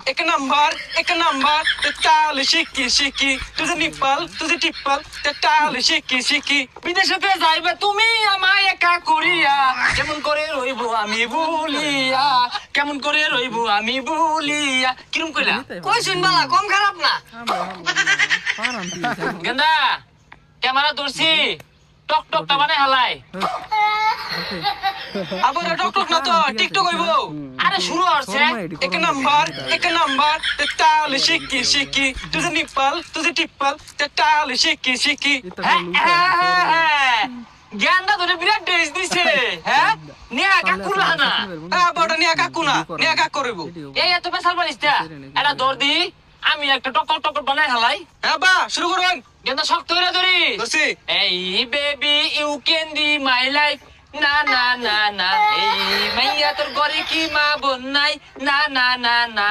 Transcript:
एक नंबर ते चाल शिकी शिकी तुझे टिप्पल ते चाल शिकी शिकी বিদেশেতে যাইবে তুমি আমায় একা করিয়া কেমন করে রইবো আমি বলিয়া কেমন করে রইবো আমি বলিয়া কিরম কইলা কই শুনবালা কম খারাপ না গেন্দা ক্যামেরা ধরছি টক টকটা মানে হালাই আবার টক না তো টিকটক হইবো আরে শুরু হচ্ছে एक नंबर ते चाल शिकी शिकी तुझे टिप्पल ते चाल शिकी शिकी জ্ঞানটা ধরে বিরাট ড্রেস দিছে হ্যাঁ নিয়া কাকুলা না বড় নিয়া কাকু না নিয়া কাক করব এই এত পেশাল বানিস তা এটা ধর দি আমি একটা টকর টকর বানাই হালাই হ্যাঁ বা শুরু করুন গেন্দা শক্ত হইরা ধরি ধরছি এই baby you can be my life না না না না এই মাইয়া তোর ঘরে কি মা বোন নাই না না না না